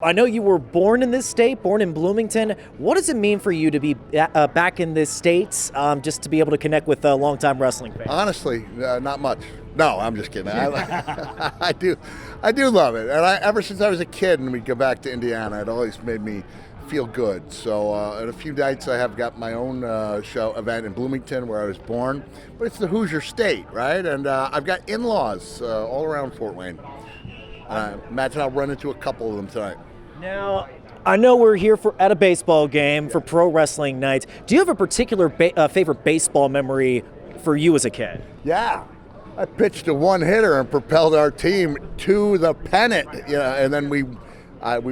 I know you were born in this state, born in Bloomington. What does it mean for you to be back in this state, just to be able to connect with longtime wrestling fans? Honestly, not much. No, I'm just kidding. I do love it. And ever since I was a kid and we'd go back to Indiana, it always made me feel good. So in a few nights I have got my own show event in Bloomington where I was born. But it's the Hoosier State, right? And I've got in-laws all around Fort Wayne. Imagine I'll run into a couple of them tonight. Now, I know we're here at a baseball game for Pro Wrestling Night. Do you have a particular favorite baseball memory for you as a kid? Yeah. I pitched a one-hitter and propelled our team to the pennant, and then we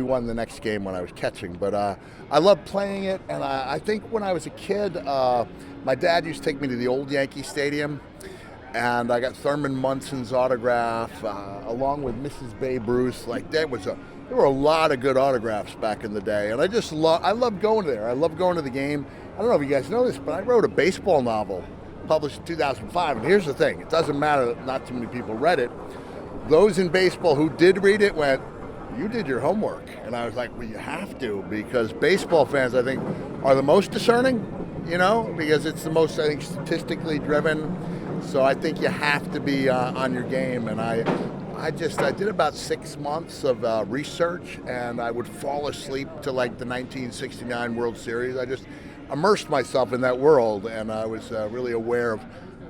won the next game when I was catching. But I love playing it, and I think when I was a kid, my dad used to take me to the old Yankee Stadium, and I got Thurman Munson's autograph along with Mrs. Babe Ruth. Like there were a lot of good autographs back in the day, and I love going there. I love going to the game. I don't know if you guys know this, but I wrote a baseball novel published in 2005, and here's the thing, it doesn't matter that not too many people read it. Those in baseball who did read it went, you did your homework. And I was like, well, you have to, because baseball fans, I think, are the most discerning, because it's the most, I think, statistically driven. So I think you have to be on your game. And I did about 6 months of research, and I would fall asleep to like the 1969 World Series. I just immersed myself in that world, and I was really aware of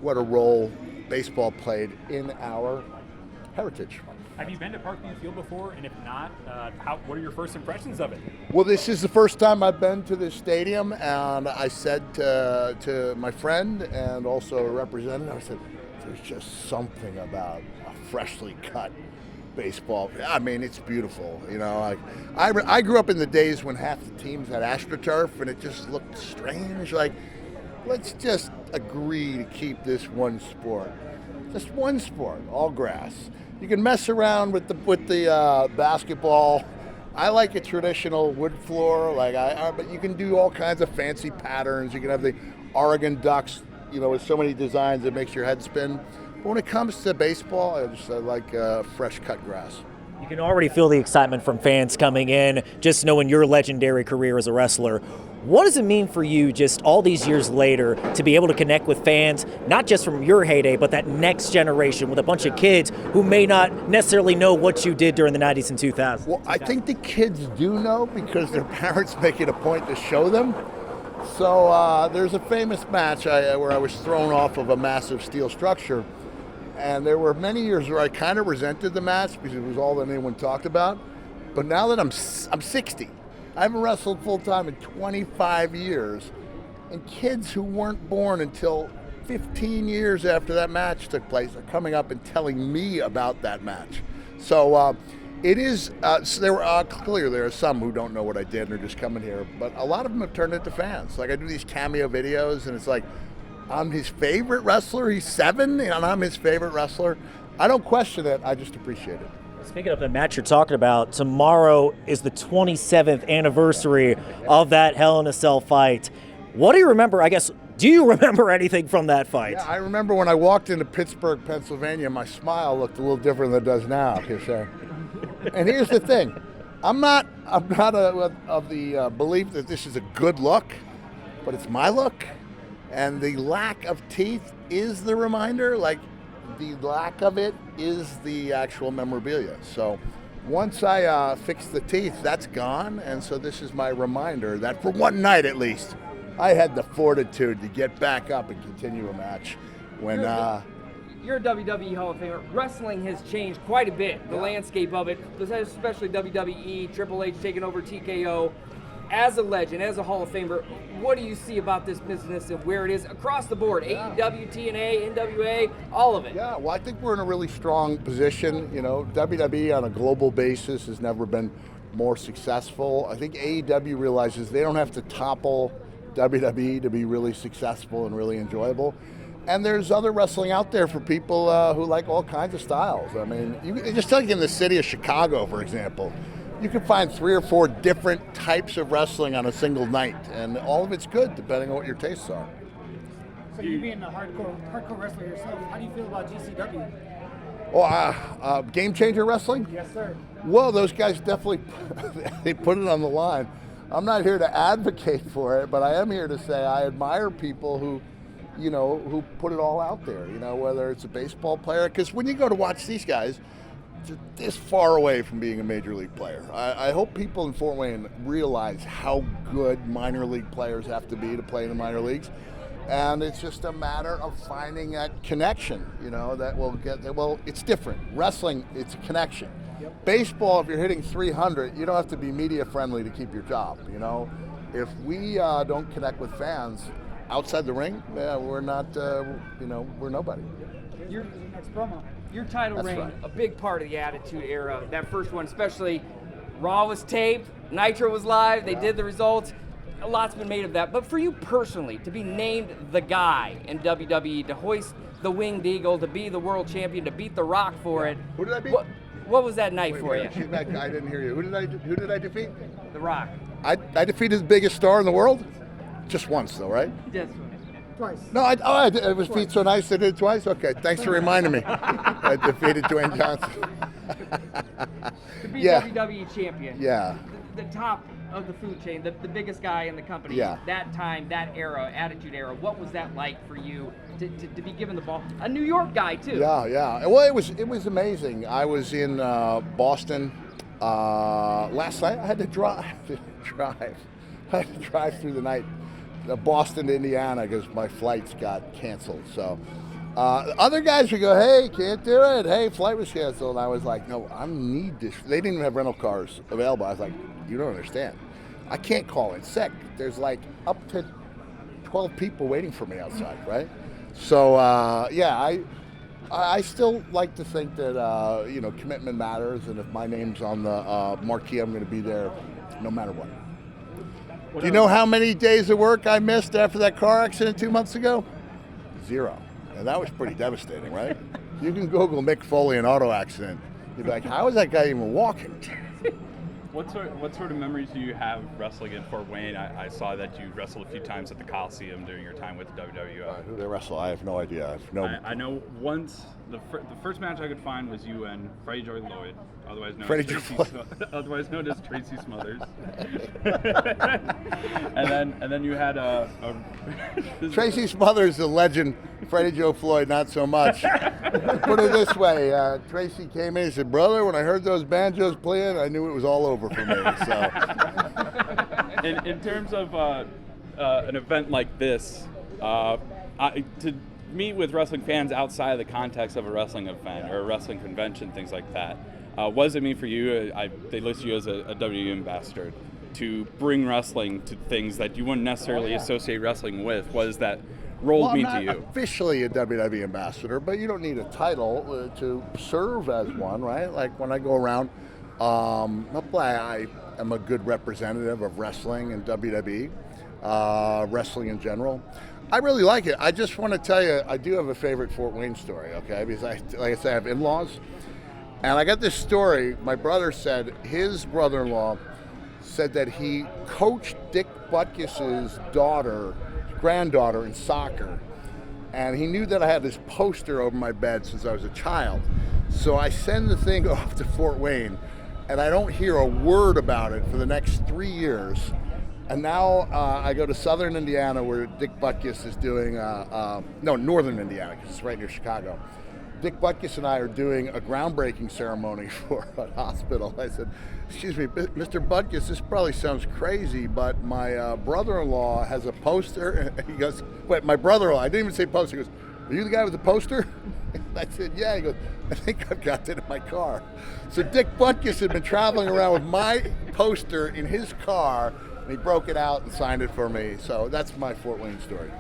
what a role baseball played in our heritage. Have you been to Parkview Field before? And if not, what are your first impressions of it? Well, this is the first time I've been to this stadium, and I said to my friend and also a representative, I said, there's just something about a freshly cut baseball. I mean, it's beautiful. I grew up in the days when half the teams had AstroTurf, and it just looked strange. Like, let's just agree to keep this one sport. Just one sport, all grass. You can mess around with the basketball. I like a traditional wood floor, but you can do all kinds of fancy patterns. You can have the Oregon Ducks, with so many designs that makes your head spin. But when it comes to baseball, I like fresh cut grass. You can already feel the excitement from fans coming in, just knowing your legendary career as a wrestler. What does it mean for you, just all these years later, to be able to connect with fans, not just from your heyday, but that next generation with a bunch of kids who may not necessarily know what you did during the 90s and 2000s? Well, I think the kids do know because their parents make it a point to show them. So there's a famous match where I was thrown off of a massive steel structure. And there were many years where I kind of resented the match because it was all that anyone talked about. But now that I'm 60, I haven't wrestled full time in 25 years. And kids who weren't born until 15 years after that match took place are coming up and telling me about that match. So it is, there are some who don't know what I did and are just coming here. But a lot of them have turned into fans. Like I do these cameo videos and it's like, I'm his favorite wrestler. He's 7, and I'm his favorite wrestler. I don't question it. I just appreciate it. Speaking of the match you're talking about, tomorrow is the 27th anniversary of that Hell in a Cell fight. What do you remember? Do you remember anything from that fight? Yeah, I remember when I walked into Pittsburgh, Pennsylvania, my smile looked a little different than it does now. And here's the thing. I'm not of the belief that this is a good look, but it's my look. And the lack of teeth is the reminder, the lack of it is the actual memorabilia. So once I fix the teeth, that's gone. And so this is my reminder that for one night at least, I had the fortitude to get back up and continue a match. When You're a WWE Hall of Famer. Wrestling has changed quite a bit, the landscape of it, especially WWE, Triple H taking over TKO. As a legend, as a Hall of Famer, what do you see about this business and where it is across the board? AEW, TNA, NWA, all of it. Yeah, well, I think we're in a really strong position. WWE on a global basis has never been more successful. I think AEW realizes they don't have to topple WWE to be really successful and really enjoyable. And there's other wrestling out there for people who like all kinds of styles. I mean, just like in the city of Chicago, for example, you can find 3 or 4 different types of wrestling on a single night, and all of it's good depending on what your tastes are. So you being a hardcore wrestler yourself, how do you feel about GCW? Game Changer Wrestling? Yes, sir. Well, those guys definitely they put it on the line. I'm not here to advocate for it, but I am here to say I admire people who put it all out there, whether it's a baseball player. Because when you go to watch these guys, they're this far away from being a major league player. I hope people in Fort Wayne realize how good minor league players have to be to play in the minor leagues. And it's just a matter of finding that connection, that will get there. Well, it's different. Wrestling, it's a connection. Yep. Baseball, if you're hitting 300, you don't have to be media friendly to keep your job, If we don't connect with fans outside the ring, we're not, we're nobody. Your next promo. Your title That's reign, right. a big part of the Attitude Era. That first one, especially, Raw was taped, Nitro was live, they did the results. A lot's been made of that. But for you personally, to be named the guy in WWE, to hoist the winged eagle, to be the world champion, to beat The Rock for it. Who did I beat? What was that night for you? She's back. I didn't hear you. Who did I defeat? The Rock. I defeated the biggest star in the world? Just once, though, right? Yes. Twice. No, I did. It was beat so nice I did it twice? Okay, thanks for reminding me. I defeated Dwayne Johnson. To be Yeah. WWE champion. Yeah. The top of the food chain, the biggest guy in the company. Yeah. That time, that era, Attitude Era, what was that like for you to be given the ball? A New York guy, too. Yeah. Well, it was amazing. I was in Boston last night. I had to drive. I had to drive through the night, Boston to Indiana, because my flights got canceled. So other guys would go, "Hey, can't do it. Hey, flight was canceled." And I was like, "No, I need this." They didn't even have rental cars available. I was like, "You don't understand. I can't call in sick. There's like up to 12 people waiting for me outside, right?" So I still like to think that commitment matters, and if my name's on the marquee, I'm going to be there no matter what. Do you know how many days of work I missed after that car accident 2 months ago? 0. And that was pretty devastating, right? You can Google Mick Foley and auto accident. You'd be like, how is that guy even walking? What sort of memories do you have wrestling in Fort Wayne? I saw that you wrestled a few times at the Coliseum during your time with the WWE. Who they wrestle? I have no idea. I know once the first match I could find was you and Freddie Joy Lloyd, otherwise known as Tracy Smothers. and then you had a Tracy Smothers, the legend. Freddie Joe Floyd, not so much. Put it this way: Tracy came in and said, "Brother, when I heard those banjos playing, I knew it was all over for me." So, in terms of an event like this, to meet with wrestling fans outside of the context of a wrestling event or a wrestling convention, things like that, what does it mean for you? They list you as a WWE ambassador to bring wrestling to things that you wouldn't necessarily associate wrestling with. What does that role mean to you? I'm not officially a WWE ambassador, but you don't need a title to serve as one, right? Like when I go around, I am a good representative of wrestling and WWE, wrestling in general. I really like it. I just want to tell you, I do have a favorite Fort Wayne story, okay? Because like I said, I have in-laws. And I got this story. My brother said his brother-in-law said that he coached Dick Butkus's granddaughter in soccer. And he knew that I had this poster over my bed since I was a child. So I send the thing off to Fort Wayne, and I don't hear a word about it for the next 3 years. And now I go to southern Indiana where Dick Butkus is doing, northern Indiana, because it's right near Chicago. Dick Butkus and I are doing a groundbreaking ceremony for a hospital. I said, "Excuse me, Mr. Butkus, this probably sounds crazy, but my brother-in-law has a poster." And he goes, "Wait, my brother-in-law?" I didn't even say poster. He goes, "Are you the guy with the poster?" I said, "Yeah." He goes, "I think I've got it in my car." So Dick Butkus had been traveling around with my poster in his car, and he broke it out and signed it for me. So that's my Fort Wayne story.